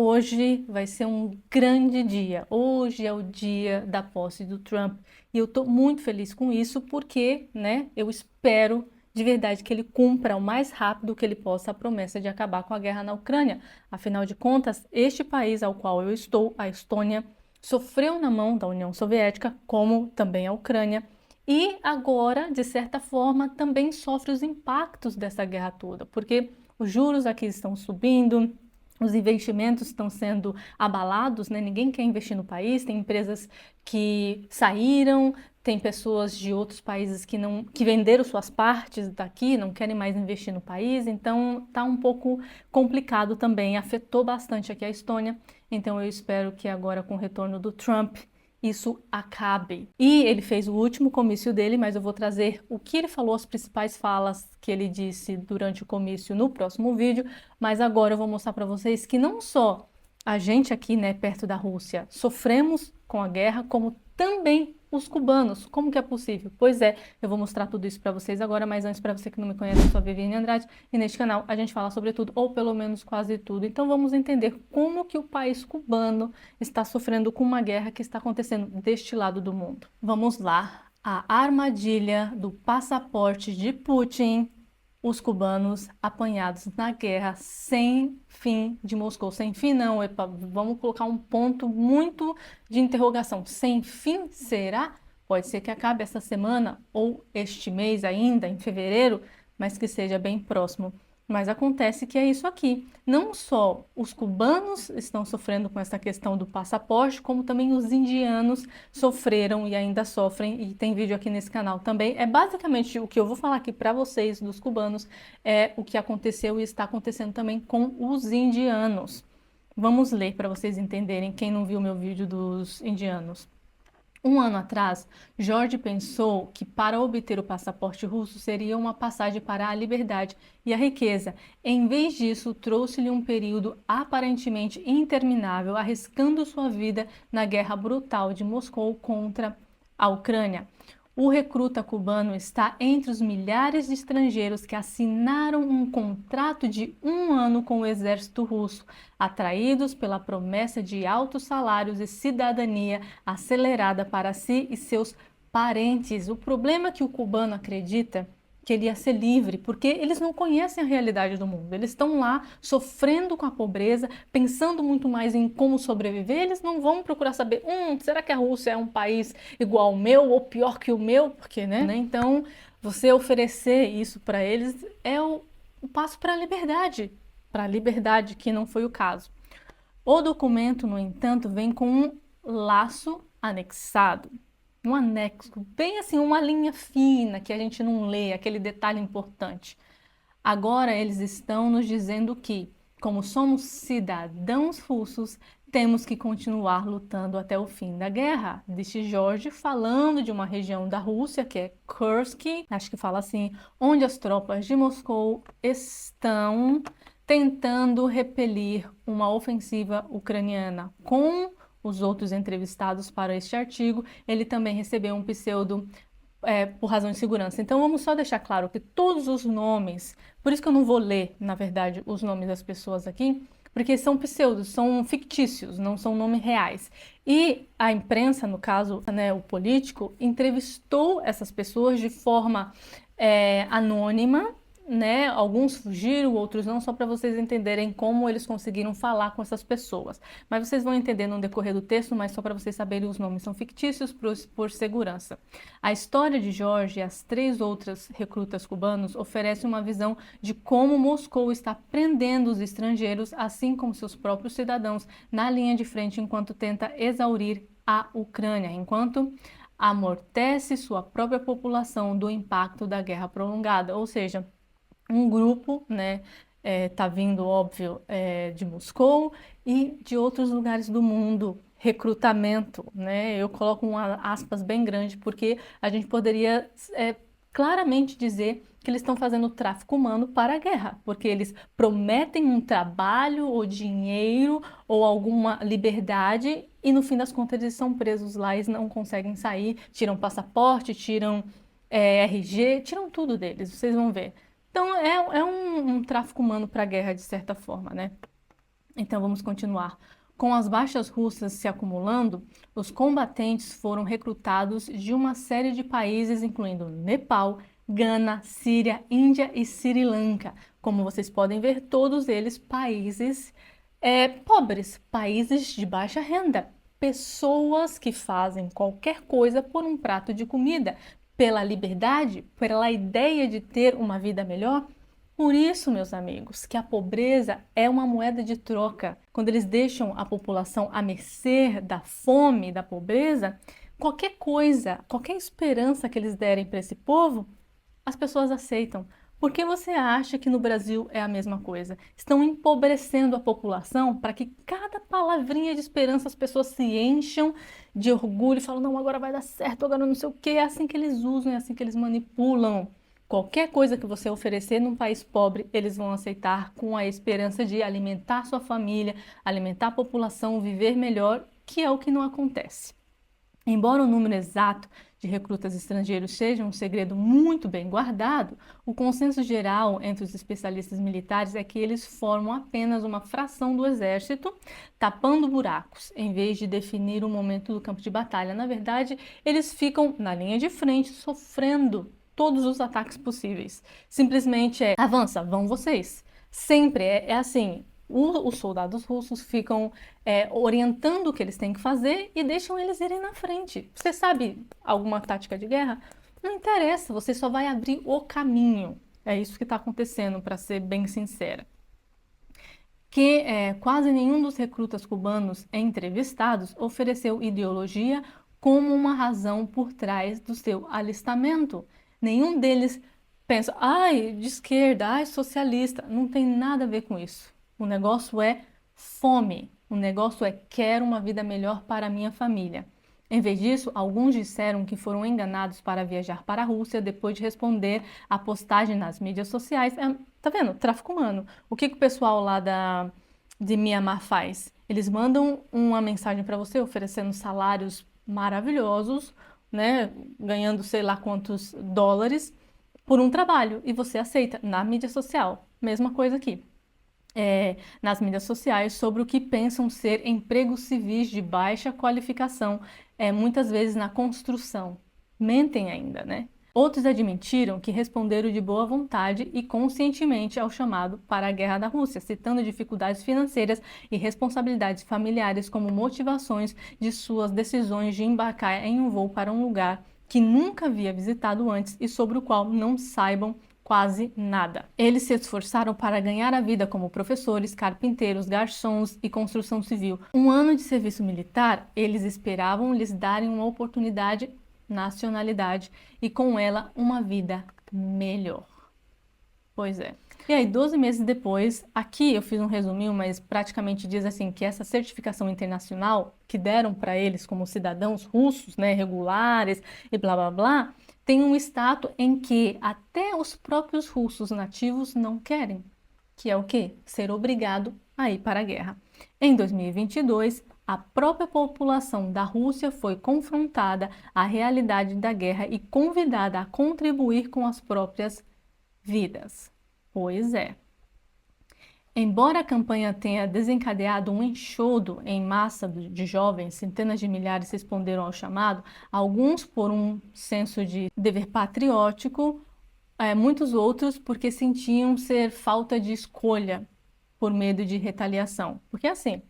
hoje vai ser um grande dia. Hoje é o dia da posse do Trump e eu estou muito feliz com isso porque, né, eu espero de verdade que ele cumpra o mais rápido que ele possa a promessa de acabar com a guerra na Ucrânia. Afinal de contas, este país ao qual eu estou, a Estônia, sofreu na mão da União Soviética, como também a Ucrânia. E agora, de certa forma, também sofre os impactos dessa guerra toda, porque os juros aqui estão subindo, os investimentos estão sendo abalados, né? Ninguém quer investir no país, tem empresas que saíram, tem pessoas de outros países que venderam suas partes daqui, não querem mais investir no país, então tá um pouco complicado também, afetou bastante aqui a Estônia, então eu espero que agora com o retorno do Trump isso acabe. E ele fez o último comício dele, mas eu vou trazer o que ele falou, as principais falas que ele disse durante o comício no próximo vídeo, mas agora eu vou mostrar para vocês que não só a gente aqui, né, perto da Rússia, sofremos com a guerra, como também os cubanos. Como que é possível? Pois é, eu vou mostrar tudo isso para vocês agora, mas antes, para você que não me conhece, eu sou a Viviane Andrade e neste canal a gente fala sobre tudo, ou pelo menos quase tudo. Então vamos entender como que o país cubano está sofrendo com uma guerra que está acontecendo deste lado do mundo. Vamos lá. A armadilha do passaporte de Putin, os cubanos apanhados na guerra sem fim de Moscou. Sem fim não, epa, vamos colocar um ponto muito de interrogação. Sem fim será? Pode ser que acabe essa semana ou este mês ainda, em fevereiro, mas que seja bem próximo. Mas acontece que é isso aqui. Não só os cubanos estão sofrendo com essa questão do passaporte, como também os indianos sofreram e ainda sofrem, e tem vídeo aqui nesse canal também. É basicamente o que eu vou falar aqui para vocês dos cubanos, é o que aconteceu e está acontecendo também com os indianos. Vamos ler para vocês entenderem, quem não viu meu vídeo dos indianos. Um ano atrás, Jorge pensou que para obter o passaporte russo seria uma passagem para a liberdade e a riqueza. Em vez disso, trouxe-lhe um período aparentemente interminável, arriscando sua vida na guerra brutal de Moscou contra a Ucrânia. O recruta cubano está entre os milhares de estrangeiros que assinaram um contrato de 1 ano com o exército russo, atraídos pela promessa de altos salários e cidadania acelerada para si e seus parentes. O problema é que o cubano acredita que ele ia ser livre, porque eles não conhecem a realidade do mundo. Eles estão lá sofrendo com a pobreza, pensando muito mais em como sobreviver. Eles não vão procurar saber, será que a Rússia é um país igual ao meu ou pior que o meu? Porque, né? Então, você oferecer isso para eles é o passo para a liberdade, que não foi o caso. O documento, no entanto, vem com um laço anexado. Um anexo, bem assim, uma linha fina que a gente não lê, aquele detalhe importante. Agora eles estão nos dizendo que, como somos cidadãos russos, temos que continuar lutando até o fim da guerra, disse Jorge, falando de uma região da Rússia, que é Kursk, acho que fala assim, onde as tropas de Moscou estão tentando repelir uma ofensiva ucraniana. Com os outros entrevistados para este artigo, ele também recebeu um pseudo por razão de segurança. Então vamos só deixar claro que todos os nomes, por isso que eu não vou ler, na verdade, os nomes das pessoas aqui, porque são pseudos, são fictícios, não são nomes reais. E a imprensa, no caso, né, o político, entrevistou essas pessoas de forma anônima, né? Alguns fugiram, outros não, só para vocês entenderem como eles conseguiram falar com essas pessoas. Mas vocês vão entender no decorrer do texto, mas só para vocês saberem, os nomes são fictícios por segurança. A história de Jorge e as 3 outras recrutas cubanos oferece uma visão de como Moscou está prendendo os estrangeiros, assim como seus próprios cidadãos, na linha de frente enquanto tenta exaurir a Ucrânia, enquanto amortece sua própria população do impacto da guerra prolongada, ou seja, um grupo, né, tá vindo, óbvio, de Moscou e de outros lugares do mundo, recrutamento, né, eu coloco uma aspas bem grande, porque a gente poderia claramente dizer que eles estão fazendo tráfico humano para a guerra, porque eles prometem um trabalho ou dinheiro ou alguma liberdade e no fim das contas eles são presos lá, eles não conseguem sair, tiram passaporte, tiram RG, tiram tudo deles, vocês vão ver. Então, é um tráfico humano para a guerra, de certa forma, né? Então vamos continuar. Com as baixas russas se acumulando, os combatentes foram recrutados de uma série de países, incluindo Nepal, Gana, Síria, Índia e Sri Lanka. Como vocês podem ver, todos eles países pobres, países de baixa renda, pessoas que fazem qualquer coisa por um prato de comida, pela liberdade, pela ideia de ter uma vida melhor. Por isso, meus amigos, que a pobreza é uma moeda de troca. Quando eles deixam a população à mercê da fome, da pobreza, qualquer coisa, qualquer esperança que eles derem para esse povo, as pessoas aceitam. Por que você acha que no Brasil é a mesma coisa? Estão empobrecendo a população para que cada palavrinha de esperança as pessoas se encham de orgulho e falam, não, agora vai dar certo, agora não sei o quê. É assim que eles usam, é assim que eles manipulam. Qualquer coisa que você oferecer num país pobre, eles vão aceitar com a esperança de alimentar sua família, alimentar a população, viver melhor, que é o que não acontece. Embora o número exato de recrutas estrangeiros seja um segredo muito bem guardado, o consenso geral entre os especialistas militares é que eles formam apenas uma fração do exército, tapando buracos, em vez de definir o momento do campo de batalha. Na verdade, eles ficam na linha de frente, sofrendo todos os ataques possíveis. Simplesmente avança, vão vocês. Sempre é assim. Os soldados russos ficam orientando o que eles têm que fazer e deixam eles irem na frente. Você sabe alguma tática de guerra? Não interessa, você só vai abrir o caminho. É isso que está acontecendo, para ser bem sincera. Quase nenhum dos recrutas cubanos entrevistados ofereceu ideologia como uma razão por trás do seu alistamento. Nenhum deles pensa, ai, de esquerda, ai, socialista. Não tem nada a ver com isso. O negócio é fome. O negócio é quero uma vida melhor para a minha família. Em vez disso, alguns disseram que foram enganados para viajar para a Rússia depois de responder a postagem nas mídias sociais. Tá vendo? Tráfico humano. O que o pessoal lá de Mianmar faz? Eles mandam uma mensagem para você oferecendo salários maravilhosos, né? Ganhando sei lá quantos dólares por um trabalho e você aceita na mídia social. Mesma coisa aqui. Nas mídias sociais sobre o que pensam ser empregos civis de baixa qualificação, muitas vezes na construção. Mentem ainda, né? Outros admitiram que responderam de boa vontade e conscientemente ao chamado para a guerra da Rússia, citando dificuldades financeiras e responsabilidades familiares como motivações de suas decisões de embarcar em um voo para um lugar que nunca havia visitado antes e sobre o qual não saibam quase nada. Eles se esforçaram para ganhar a vida como professores, carpinteiros, garçons e construção civil. Um ano de serviço militar, eles esperavam lhes darem uma oportunidade, nacionalidade e com ela uma vida melhor. Pois é. E aí, 12 meses depois, aqui eu fiz um resuminho, mas praticamente diz assim que essa certificação internacional que deram para eles como cidadãos russos, né, regulares e blá blá blá, tem um status em que até os próprios russos nativos não querem, que é o quê? Ser obrigado a ir para a guerra. Em 2022, a própria população da Rússia foi confrontada à realidade da guerra e convidada a contribuir com as próprias vidas. Pois é. Embora a campanha tenha desencadeado um enxodo em massa de jovens, centenas de milhares responderam ao chamado, alguns por um senso de dever patriótico, muitos outros porque sentiam ser falta de escolha por medo de retaliação. Porque assim,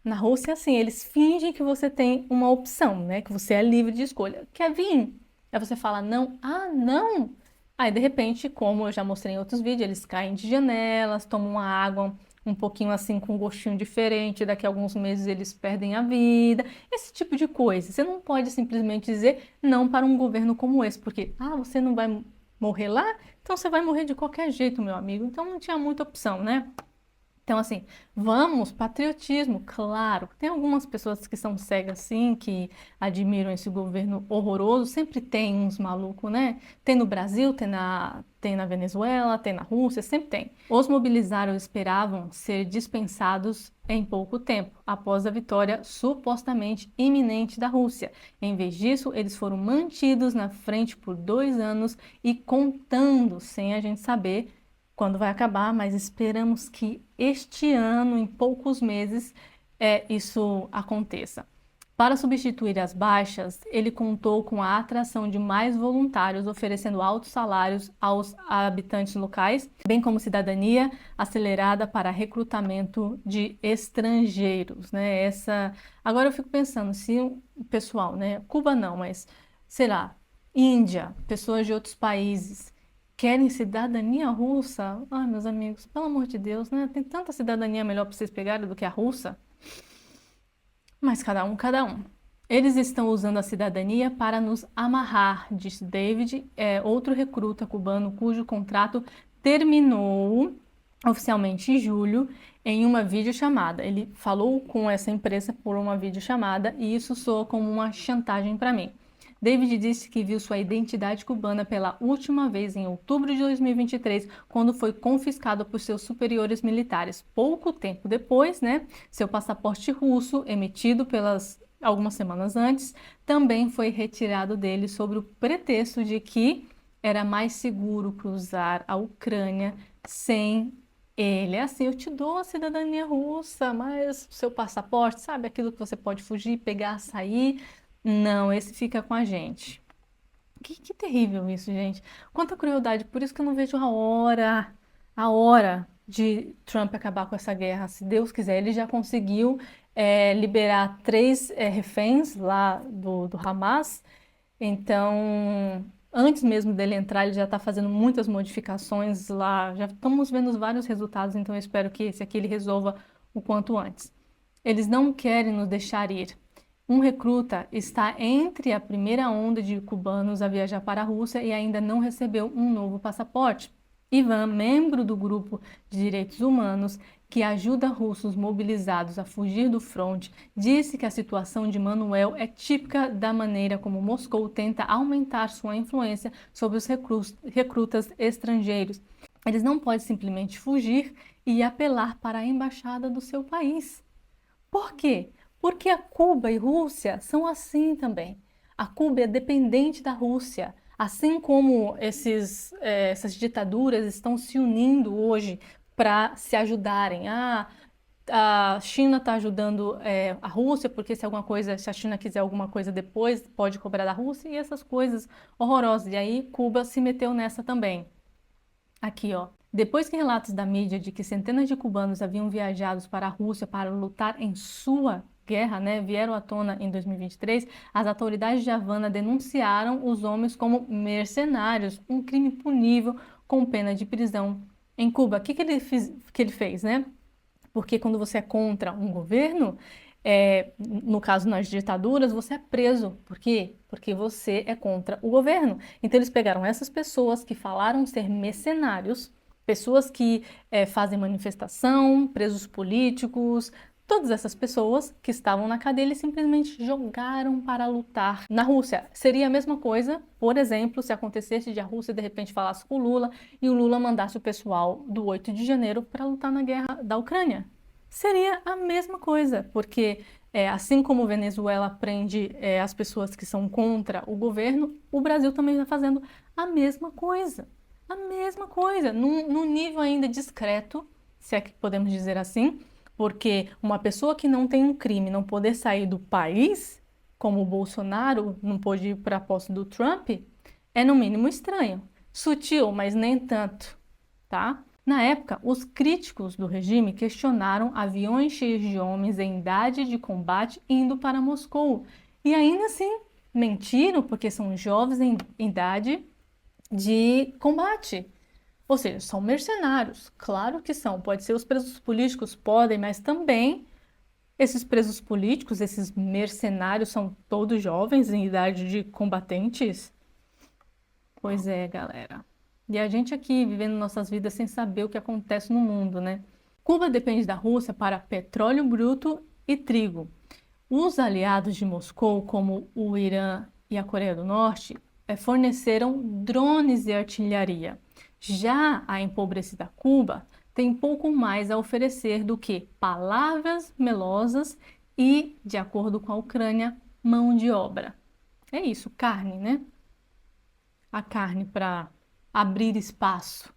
na Rússia, assim, eles fingem que você tem uma opção, né? Que você é livre de escolha. Quer vir? Aí você fala não, não. Aí, de repente, como eu já mostrei em outros vídeos, eles caem de janelas, tomam uma água um pouquinho assim com um gostinho diferente, daqui a alguns meses eles perdem a vida, esse tipo de coisa. Você não pode simplesmente dizer não para um governo como esse, porque, você não vai morrer lá? Então você vai morrer de qualquer jeito, meu amigo. Então não tinha muita opção, né? Então, assim, vamos, patriotismo, claro. Tem algumas pessoas que são cegas, sim, que admiram esse governo horroroso. Sempre tem uns malucos, né? Tem no Brasil, tem na Venezuela, tem na Rússia, sempre tem. Os mobilizaram esperavam ser dispensados em pouco tempo, após a vitória supostamente iminente da Rússia. Em vez disso, eles foram mantidos na frente por 2 anos e contando, sem a gente saber quando vai acabar, mas esperamos que este ano, em poucos meses, isso aconteça. Para substituir as baixas, ele contou com a atração de mais voluntários, oferecendo altos salários aos habitantes locais, bem como cidadania acelerada para recrutamento de estrangeiros, né? Agora eu fico pensando, se o pessoal, né? Cuba não, mas sei lá, Índia, pessoas de outros países querem cidadania russa? Ai, meus amigos, pelo amor de Deus, né? Tem tanta cidadania melhor para vocês pegarem do que a russa. Mas cada um, cada um. Eles estão usando a cidadania para nos amarrar, disse David, outro recruta cubano cujo contrato terminou oficialmente em julho em uma videochamada. Ele falou com essa empresa por uma videochamada e isso soa como uma chantagem para mim. David disse que viu sua identidade cubana pela última vez em outubro de 2023, quando foi confiscado por seus superiores militares. Pouco tempo depois, né, seu passaporte russo, emitido algumas semanas antes, também foi retirado dele sob o pretexto de que era mais seguro cruzar a Ucrânia sem ele. É assim, eu te dou a cidadania russa, mas seu passaporte, sabe, aquilo que você pode fugir, pegar, sair, não, esse fica com a gente. Que terrível isso, gente. Quanta crueldade. Por isso que eu não vejo a hora de Trump acabar com essa guerra. Se Deus quiser, ele já conseguiu liberar 3 reféns lá do Hamas. Então, antes mesmo dele entrar, ele já está fazendo muitas modificações lá. Já estamos vendo vários resultados, então eu espero que esse aqui ele resolva o quanto antes. Eles não querem nos deixar ir. Um recruta está entre a primeira onda de cubanos a viajar para a Rússia e ainda não recebeu um novo passaporte. Ivan, membro do grupo de direitos humanos que ajuda russos mobilizados a fugir do fronte, disse que a situação de Manuel é típica da maneira como Moscou tenta aumentar sua influência sobre os recrutas estrangeiros. Eles não podem simplesmente fugir e apelar para a embaixada do seu país. Por quê? Porque a Cuba e Rússia são assim também. A Cuba é dependente da Rússia, assim como essas ditaduras estão se unindo hoje para se ajudarem. A China está ajudando a Rússia, porque se a China quiser alguma coisa depois, pode cobrar da Rússia, e essas coisas horrorosas. E aí Cuba se meteu nessa também. Aqui, ó. Depois que relatos da mídia de que centenas de cubanos haviam viajado para a Rússia para lutar em sua guerra, né, vieram à tona em 2023, as autoridades de Havana denunciaram os homens como mercenários, um crime punível com pena de prisão em Cuba. O que ele fez, né? Porque quando você é contra um governo, no caso nas ditaduras, você é preso. Por quê? Porque você é contra o governo. Então eles pegaram essas pessoas que falaram ser mercenários, pessoas que fazem manifestação, presos políticos, todas essas pessoas que estavam na cadeia, eles simplesmente jogaram para lutar na Rússia. Seria a mesma coisa, por exemplo, se acontecesse de a Rússia de repente falasse com o Lula e o Lula mandasse o pessoal do 8 de janeiro para lutar na guerra da Ucrânia. Seria a mesma coisa, porque assim como Venezuela prende as pessoas que são contra o governo, o Brasil também está fazendo a mesma coisa. A mesma coisa, num nível ainda discreto, se é que podemos dizer assim, porque uma pessoa que não tem um crime não poder sair do país, como o Bolsonaro não pôde ir para a posse do Trump, é no mínimo estranho. Sutil, mas nem tanto, tá? Na época, os críticos do regime questionaram aviões cheios de homens em idade de combate indo para Moscou. E ainda assim, mentiram porque são jovens em idade de combate. Ou seja, são mercenários, claro que são. Pode ser os presos políticos, podem, mas também esses presos políticos, esses mercenários, são todos jovens em idade de combatentes? Pois é, galera. E a gente aqui vivendo nossas vidas sem saber o que acontece no mundo, né? Cuba depende da Rússia para petróleo bruto e trigo. Os aliados de Moscou, como o Irã e a Coreia do Norte, forneceram drones e artilharia. Já a empobrecida Cuba tem pouco mais a oferecer do que palavras melosas e, de acordo com a Ucrânia, mão de obra. É isso, carne, né? A carne para abrir espaço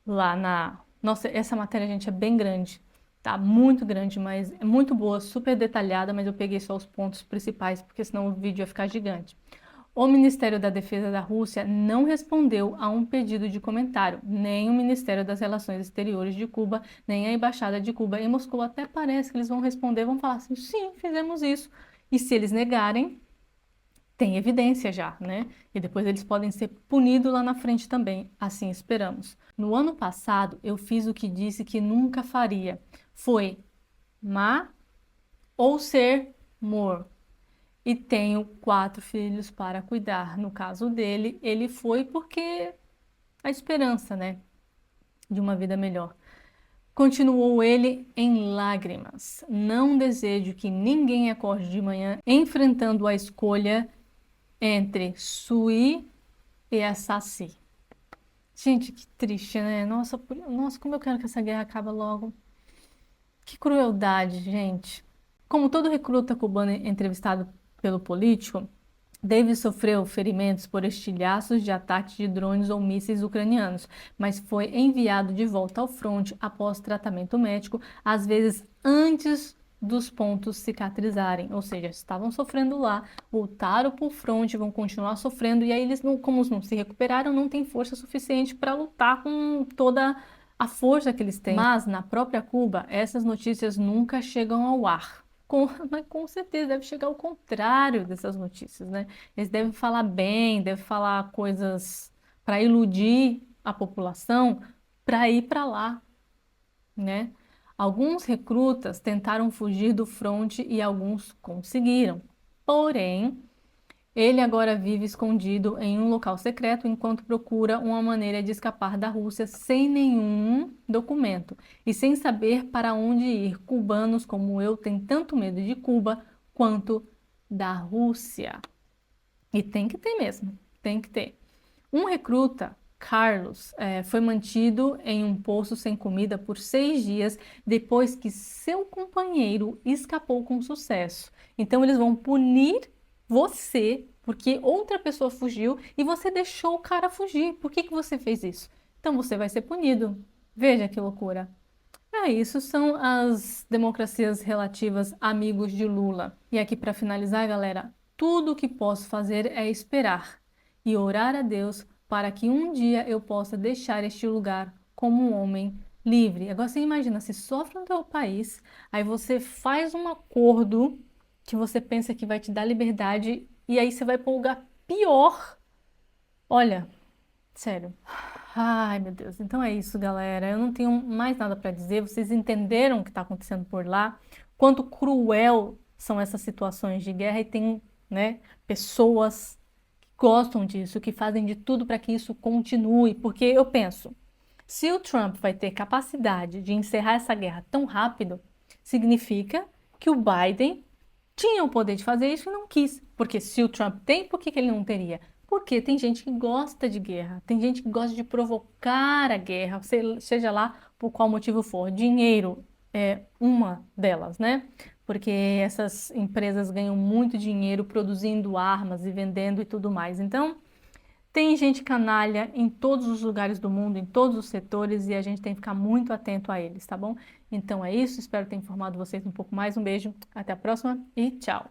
lá Nossa, essa matéria, gente, é bem grande, tá? Muito grande, mas é muito boa, super detalhada, mas eu peguei só os pontos principais, porque senão o vídeo ia ficar gigante. O Ministério da Defesa da Rússia não respondeu a um pedido de comentário, nem o Ministério das Relações Exteriores de Cuba, nem a Embaixada de Cuba em Moscou. Até parece que eles vão responder, vão falar assim, sim, fizemos isso. E se eles negarem, tem evidência já, né? E depois eles podem ser punidos lá na frente também, assim esperamos. No ano passado, eu fiz o que disse que nunca faria. Foi má ou ser mor. E tenho 4 filhos para cuidar. No caso dele, ele foi porque a esperança, né, de uma vida melhor. Continuou ele em lágrimas. Não desejo que ninguém acorde de manhã enfrentando a escolha entre Sui e a Saci. Gente, que triste, né? Nossa, nossa, como eu quero que essa guerra acabe logo. Que crueldade, gente. Como todo recruta cubano entrevistado pelo político, Davis sofreu ferimentos por estilhaços de ataques de drones ou mísseis ucranianos, mas foi enviado de volta ao fronte após tratamento médico, às vezes antes dos pontos cicatrizarem, ou seja, estavam sofrendo lá, voltaram para o fronte, vão continuar sofrendo, e aí eles, não, como não se recuperaram, não têm força suficiente para lutar com toda a força que eles têm. Mas na própria Cuba, essas notícias nunca chegam ao ar. Mas com certeza deve chegar ao contrário dessas notícias, né? Eles devem falar bem, devem falar coisas para iludir a população para ir para lá, né? Alguns recrutas tentaram fugir do fronte e alguns conseguiram. Porém, ele agora vive escondido em um local secreto enquanto procura uma maneira de escapar da Rússia sem nenhum documento e sem saber para onde ir. Cubanos como eu têm tanto medo de Cuba quanto da Rússia. E tem que ter mesmo, tem que ter. Um recruta, Carlos, foi mantido em um poço sem comida por 6 dias depois que seu companheiro escapou com sucesso. Então eles vão punir você porque outra pessoa fugiu e você deixou o cara fugir. Por que que você fez isso? Então você vai ser punido. Veja que loucura. Isso são as democracias relativas amigos de Lula. E aqui para finalizar, galera, tudo o que posso fazer é esperar e orar a Deus para que um dia eu possa deixar este lugar como um homem livre. Agora você imagina, você sofre no teu país, aí você faz um acordo que você pensa que vai te dar liberdade e aí você vai para um lugar pior. Olha, sério. Ai, meu Deus. Então é isso, galera. Eu não tenho mais nada para dizer. Vocês entenderam o que está acontecendo por lá? Quanto cruel são essas situações de guerra e tem, né, pessoas que gostam disso, que fazem de tudo para que isso continue. Porque eu penso, se o Trump vai ter capacidade de encerrar essa guerra tão rápido, significa que o Biden tinha o poder de fazer isso e não quis. Porque se o Trump tem, por que que ele não teria? Porque tem gente que gosta de guerra, tem gente que gosta de provocar a guerra, seja lá por qual motivo for. Dinheiro é uma delas, né? Porque essas empresas ganham muito dinheiro produzindo armas e vendendo e tudo mais. Então, tem gente canalha em todos os lugares do mundo, em todos os setores, e a gente tem que ficar muito atento a eles, tá bom? Então é isso, espero ter informado vocês um pouco mais. Um beijo, até a próxima e tchau!